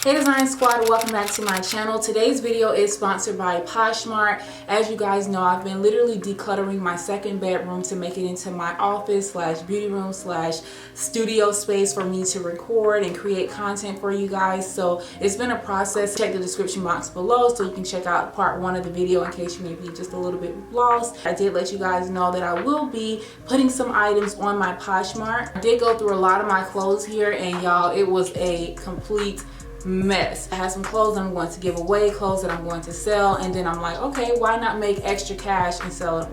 Hey Design Squad, welcome back to my channel. Today's video is sponsored by Poshmark. As you guys know, I've been literally decluttering my second bedroom to make it into my office slash beauty room slash studio space for me to record and create content for you guys. So it's been a process. Check the description box below so you can check out part 1 of the video in case you may be just a little bit lost. I did let you guys know that I will be putting some items on my Poshmark. I did go through a lot of my clothes here, and y'all, it was a complete mess. I have some clothes I'm going to give away, clothes that I'm going to sell, and then I'm like, okay, why not make extra cash and sell it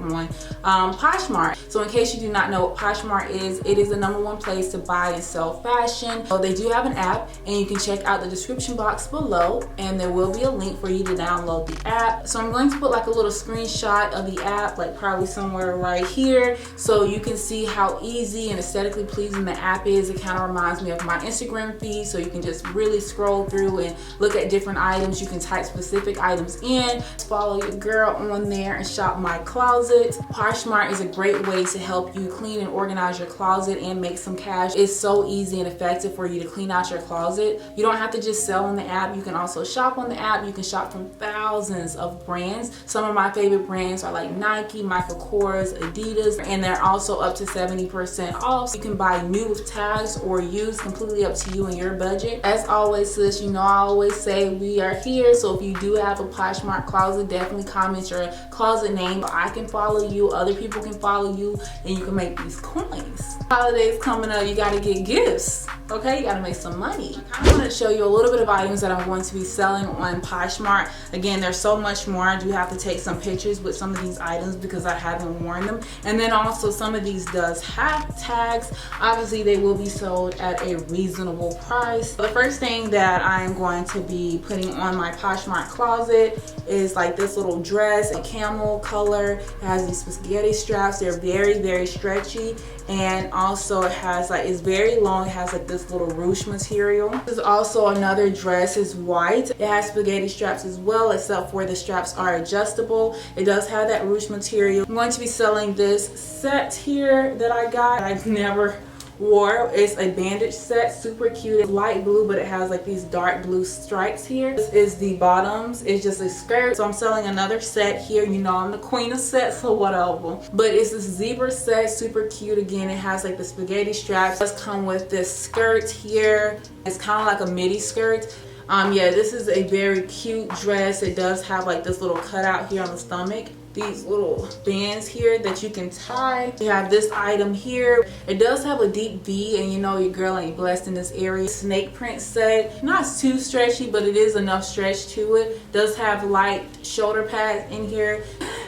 on Poshmark? So in case you do not know what Poshmark is, it is the #1 place to buy and sell fashion. So they do have an app, and you can check out the description box below, and there will be a link for you to download the app. So I'm going to put like a little screenshot of the app, like probably somewhere right here, so you can see how easy and aesthetically pleasing the app is. It kind of reminds me of my Instagram feed, so you can just really scroll through and look at different items. You can type specific items in, follow your girl on there, and shop my closet. Poshmark is a great way to help you clean and organize your closet and make some cash. It's so easy and effective for you to clean out your closet. You don't have to just sell on the app. You can also shop on the app. You can shop from thousands of brands. Some of my favorite brands are like Nike, Michael Kors, Adidas, and they're also up to 70% off. You can buy new with tags or used, completely up to you and your budget. As always, sis, you know I always say we are here, so if you do have a Poshmark closet, definitely comment your closet name. I can follow you, other people can follow you, and you can make these coins. Holidays coming up, you gotta get gifts, okay? You gotta make some money. I kind of want to show you a little bit of items that I'm going to be selling on Poshmark. Again, there's so much more. I do have to take some pictures with some of these items because I haven't worn them, and then also some of these does have tags. Obviously they will be sold at a reasonable price. The first thing that I'm going to be putting on my Poshmark closet is like this little dress, a camel color. It has these spaghetti straps. They're very stretchy, and also it has like, it's very long. It has like this little ruche material. This is also another dress. It's white. It has spaghetti straps as well, except for the straps are adjustable. It does have that ruche material. I'm going to be selling this set here that I got. I've never wore. It's a bandage set, super cute. It's light blue, but it has like these dark blue stripes here. This is the bottoms. It's just a skirt. So I'm selling another set here. You know I'm the queen of sets, so whatever. But it's this zebra set, super cute. Again, it has like the spaghetti straps. It does come with this skirt here. It's kind of like a midi skirt. Yeah, this is a very cute dress. It does have like this little cutout here on the stomach. These little bands here that you can tie. You have this item here. It does have a deep V, and you know your girl ain't blessed in this area. Snake print set. Not too stretchy, but it is enough stretch to it. Does have light shoulder pads in here.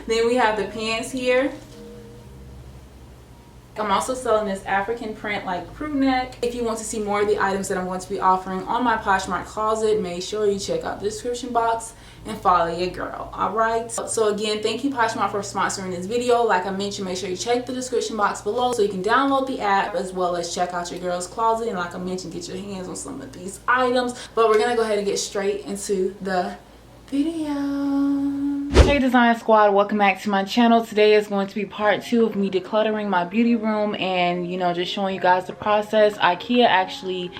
Then we have the pants here. I'm also selling this African print like crew neck. If you want to see more of the items that I'm going to be offering on my Poshmark closet, make sure you check out the description box and follow your girl. Alright, so again, thank you Poshmark for sponsoring this video. Like I mentioned, make sure you check the description box below so you can download the app, as well as check out your girl's closet, and like I mentioned, get your hands on some of these items. But we're gonna go ahead and get straight into the video. Hey Design Squad, welcome back to my channel. Today is going to be part 2 of me decluttering my beauty room, and you know, just showing you guys the process. IKEA actually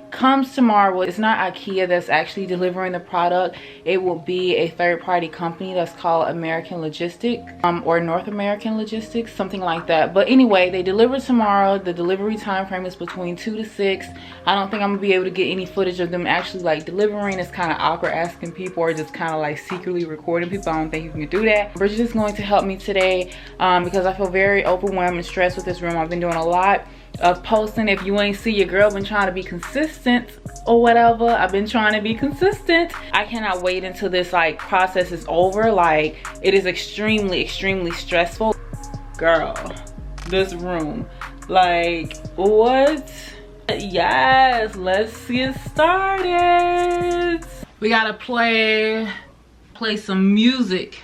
comes tomorrow. Well, it's not IKEA that's actually delivering the product. It will be a third-party company that's called American Logistics, or North American Logistics, something like that. But anyway, they deliver tomorrow. The delivery time frame is between 2 to 6. I don't think I'm gonna be able to get any footage of them actually like delivering. It's kind of awkward asking people, or just kind of like secretly recording people. I don't think you can do that. Bridget is going to help me today because I feel very overwhelmed and stressed with this room. I've been doing a lot of posting. If you ain't see, your girl been trying to be consistent or whatever. I've been trying to be consistent. I cannot wait until this like process is over. Like, it is extremely stressful. Girl, this room, like, what? Yes, let's get started. We gotta play some music.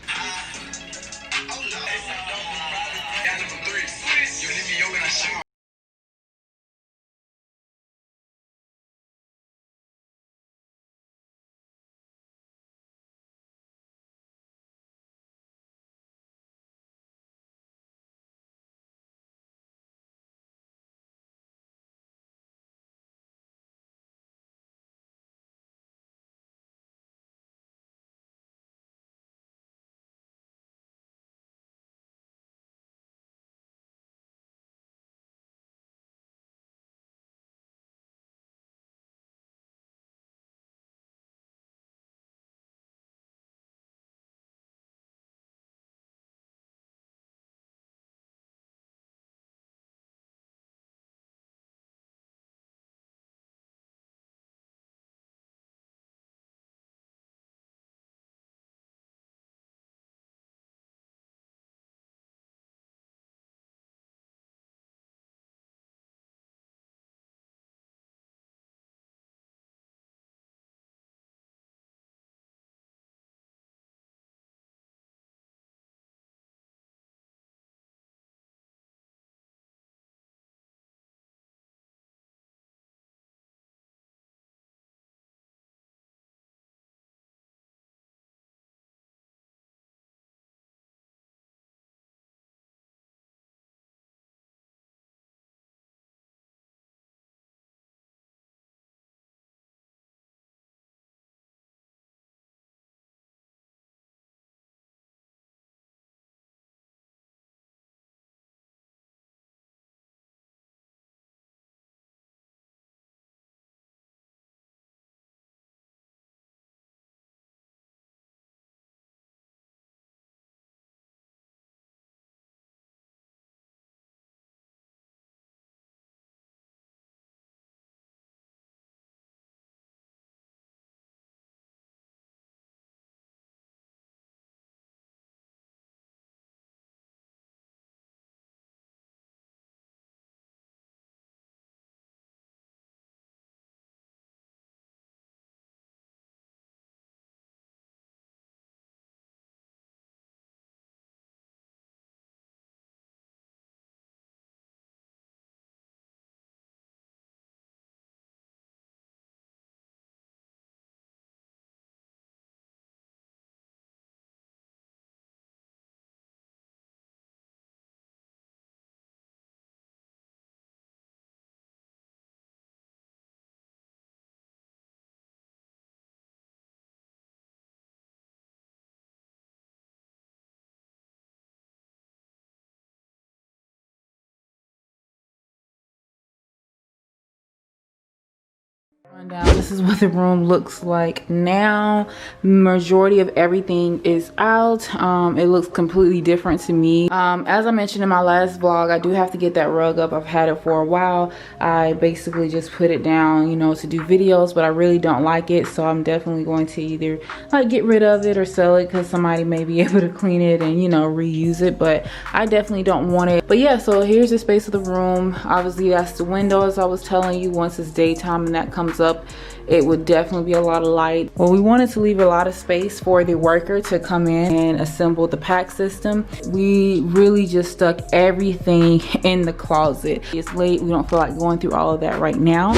Down. This is what the room looks like now. Majority of everything is out. It looks completely different to me. As I mentioned in my last vlog, I do have to get that rug up. I've had it for a while. I basically just put it down, you know, to do videos, but I really don't like it, so I'm definitely going to either like get rid of it or sell it, because somebody may be able to clean it and, you know, reuse it, but I definitely don't want it. But yeah, so here's the space of the room. Obviously that's the window, as I was telling you. Once it's daytime and that comes up, it would definitely be a lot of light. Well, we wanted to leave a lot of space for the worker to come in and assemble the pack system. We really just stuck everything in the closet. It's late, we don't feel like going through all of that right now.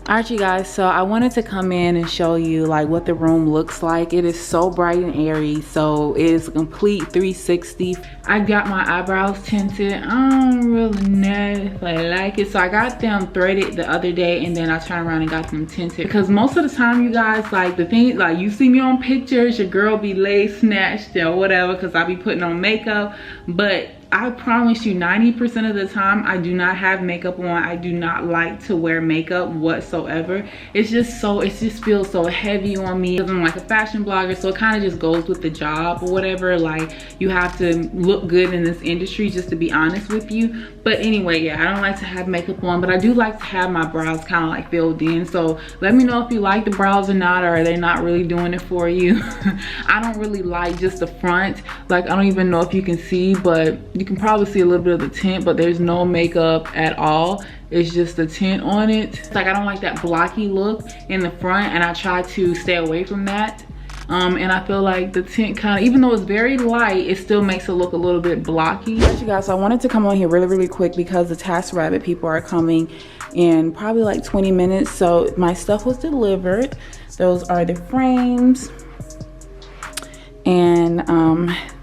Alright you guys, so I wanted to come in and show you like what the room looks like. It is so bright and airy, so it is a complete 360. I got my eyebrows tinted. I don't really know if I like it, so I got them threaded the other day and then I turned around and got them tinted, because most of the time you guys, like the thing, like you see me on pictures, your girl be laid snatched or whatever because I be putting on makeup, but I promise you 90% of the time I do not have makeup on. I do not like to wear makeup whatsoever. It just feels so heavy on me, because I'm like a fashion blogger, so it kind of just goes with the job or whatever. Like, you have to look good in this industry, just to be honest with you. But anyway, yeah, I don't like to have makeup on, but I do like to have my brows kind of like filled in. So let me know if you like the brows or not, or are they not really doing it for you. I don't really like just the front. Like, I don't even know if you can see, but you can probably see a little bit of the tint, but there's no makeup at all. It's just the tint on it. It's like, I don't like that blocky look in the front, and I try to stay away from that. And I feel like the tint kind of, even though it's very light, it still makes it look a little bit blocky. Alright you guys, so I wanted to come on here really quick because the TaskRabbit people are coming in probably like 20 minutes. So my stuff was delivered. Those are the frames. And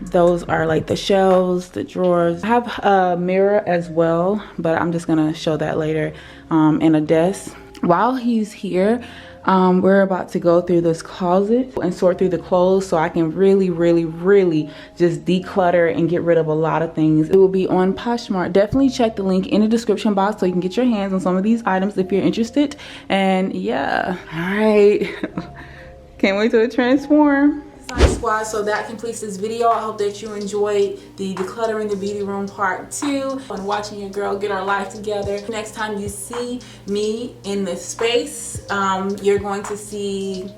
those are like the shelves, the drawers. I have a mirror as well, but I'm just gonna show that later, and a desk. While he's here, we're about to go through this closet and sort through the clothes so I can really just declutter and get rid of a lot of things. It will be on Poshmark. Definitely check the link in the description box so you can get your hands on some of these items if you're interested. And yeah, all right. Can't wait till it transforms. Squad, so that completes this video. I hope that you enjoyed the decluttering the beauty room part 2 and watching your girl get our life together. Next time you see me in this space, you're going to see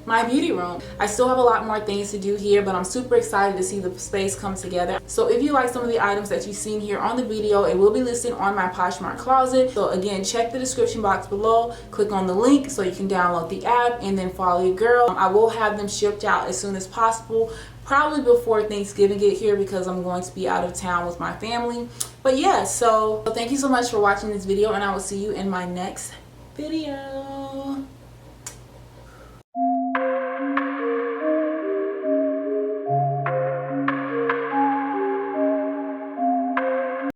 my beauty room. I still have a lot more things to do here, but I'm super excited to see the space come together. So if you like some of the items that you've seen here on the video, it will be listed on my Poshmark closet. So again, check the description box below, click on the link so you can download the app and then follow your girl. I will have them shipped out as soon as possible, probably before Thanksgiving get here, because I'm going to be out of town with my family. But yeah, so thank you so much for watching this video, and I will see you in my next video.